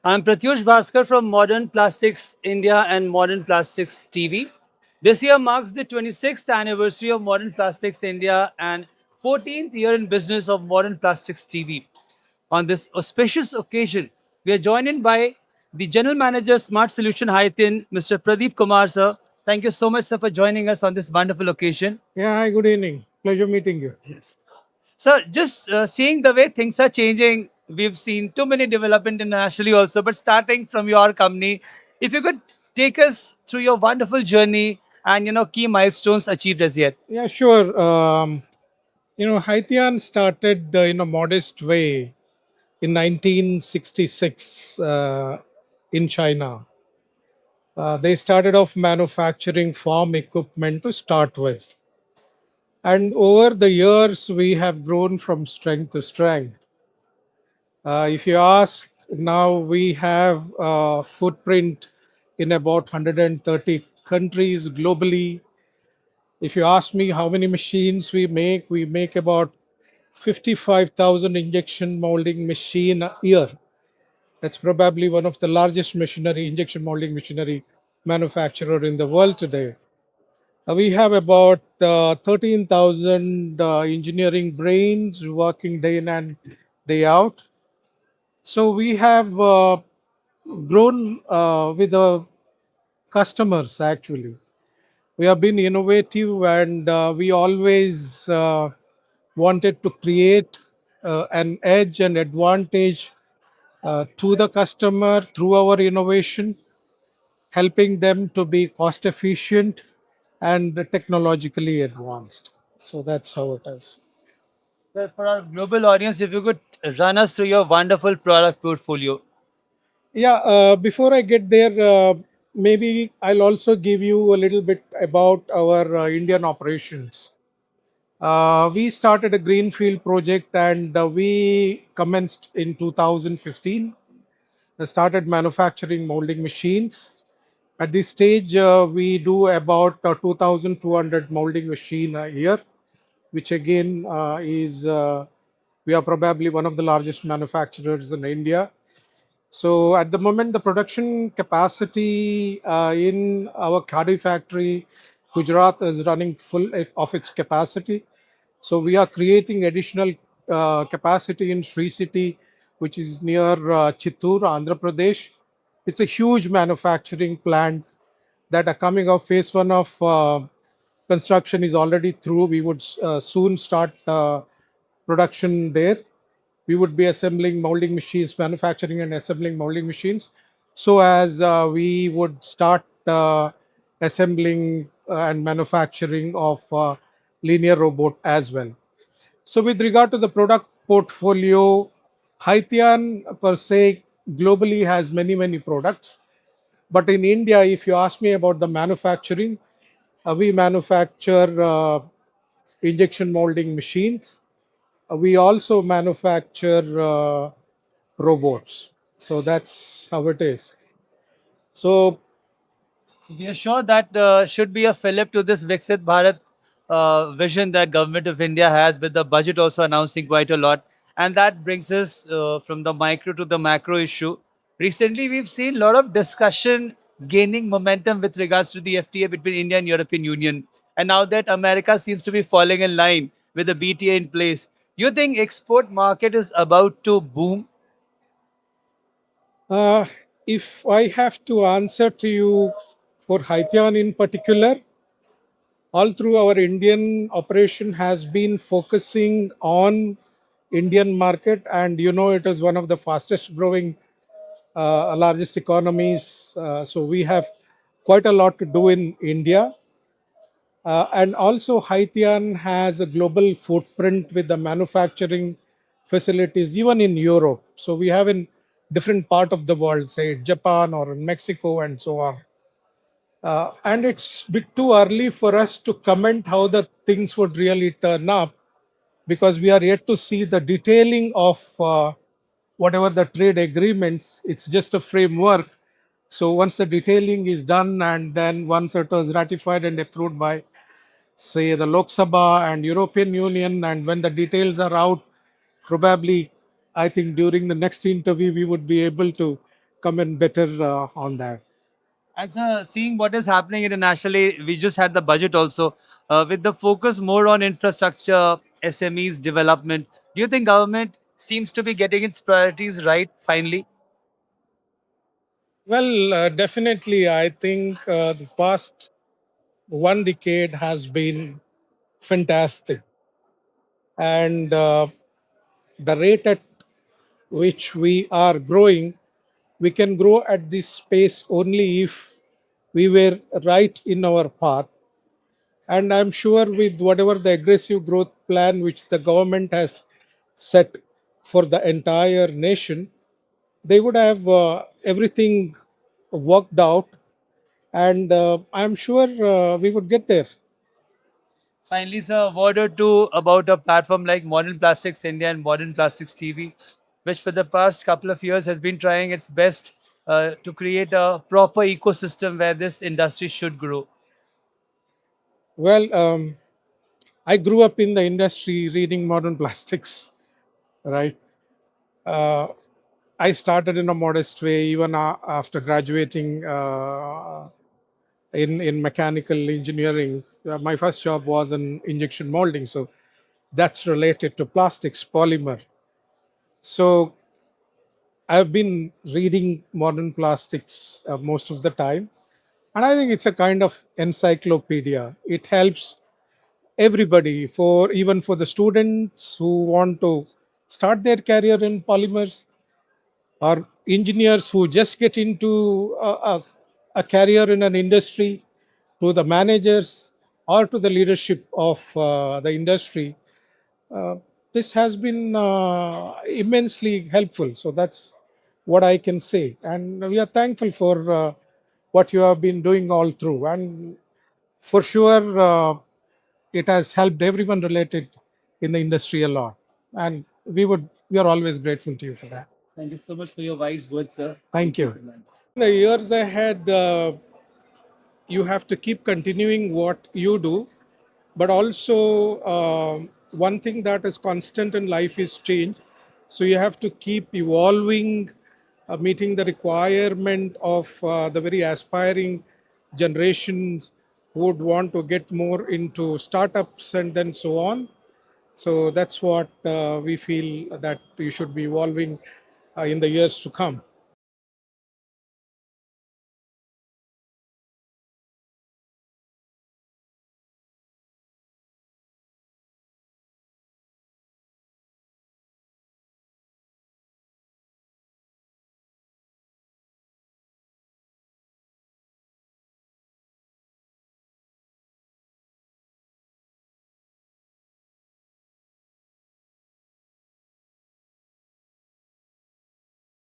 I'm Pratyush Bhaskar from Modern Plastics India and Modern Plastics TV. This year marks the 26th anniversary of Modern Plastics India and 14th year in business of Modern Plastics TV. On this auspicious occasion, we are joined in by the General Manager Smart Solution Haitian, Mr. Pradeep Kumar, sir. Thank you so much, sir, for joining us on this wonderful occasion. Yeah, hi, good evening. Pleasure meeting you. Yes. So, just seeing the way things are changing, we've seen too many development internationally also. But starting from your company, if you could take us through your wonderful journey and key milestones achieved as yet. Yeah, sure. Haitian started in a modest way in 1966 in China. They started off manufacturing farm equipment to start with. And over the years, we have grown from strength to strength. If you ask, now we have a footprint in about 130 countries globally. If you ask me how many machines we make about 55,000 injection molding machine a year. That's probably one of the largest injection molding machinery manufacturer in the world today. We have about 13,000 engineering brains working day in and day out. So we have grown with the customers actually. We have been innovative and we always wanted to create an edge and advantage to the customer through our innovation, helping them to be cost efficient and technologically advanced. So that's how it is. Sir, for our global audience, if you could run us through your wonderful product portfolio. Yeah, before I get there, maybe I'll also give you a little bit about our Indian operations. We started a greenfield project and we commenced in 2015. Started manufacturing molding machines. At this stage, we do about 2,200 molding machine a year, which again we are probably one of the largest manufacturers in India. So at the moment, the production capacity in our Khadi factory, Gujarat, is running full of its capacity. So we are creating additional capacity in Sri City, which is near Chittoor, Andhra Pradesh. It's a huge manufacturing plant that are coming of phase one of construction is already through. We would soon start production there. We would be assembling molding machines, manufacturing and assembling molding machines. So as we would start assembling and manufacturing of linear robot as well. So with regard to the product portfolio, Haitian per se globally has many products. But in India, if you ask me about the manufacturing, we manufacture injection molding machines. We also manufacture robots. So that's how it is. So So we are sure that should be a fillip to this Viksit Bharat vision that government of India has, with the budget also announcing quite a lot. And that brings us from the micro to the macro issue. Recently, we've seen a lot of discussion gaining momentum with regards to the FTA between India and European Union. And now that America seems to be falling in line with the BTA in place, you think export market is about to boom? uh, if I have to answer to you for Haitian in particular, all through our Indian operation has been focusing on Indian market, and it is one of the fastest growing, largest economies. So we have quite a lot to do in India. And also, Haitian has a global footprint with the manufacturing facilities, even in Europe. So we have in different part of the world, say Japan or in Mexico and so on. And it's a bit too early for us to comment how the things would really turn up, because we are yet to see the detailing of whatever the trade agreements. It's just a framework. So once the detailing is done and then once it was ratified and approved by, say, the Lok Sabha and European Union, and when the details are out, probably I think during the next interview we would be able to come in better on that. And so, seeing what is happening internationally, we just had the budget also with the focus more on infrastructure, SMEs development. Do you think government seems to be getting its priorities right finally? Well, definitely, I think the past one decade has been fantastic, and the rate at which we are growing, we can grow at this pace only if we were right in our path. And I'm sure with whatever the aggressive growth plan which the government has set for the entire nation, they would have everything worked out, and I'm sure we would get there. Finally, sir, a word or two about a platform like Modern Plastics India and Modern Plastics TV, which for the past couple of years has been trying its best to create a proper ecosystem where this industry should grow. Well, I grew up in the industry reading modern plastics, right? Uh, I started in a modest way, even after graduating in mechanical engineering. My first job was in injection molding, so that's related to plastics, polymer. So I've been reading modern plastics most of the time, and I think it's a kind of encyclopedia. It helps everybody, for even for the students who want to start their career in polymers, or engineers who just get into a career in an industry, to the managers or to the leadership of the industry. uh, this has been immensely helpful. So that's what I can say, and we are thankful for what you have been doing all through, and for sure it has helped everyone related in the industry a lot, and we are always grateful to you for that. Thank you so much for your wise words, sir. Thank you. In the years ahead, you have to keep continuing what you do, but also one thing that is constant in life is change. So you have to keep evolving, meeting the requirement of the very aspiring generations who would want to get more into startups and then so on. So that's what we feel that you should be evolving in the years to come.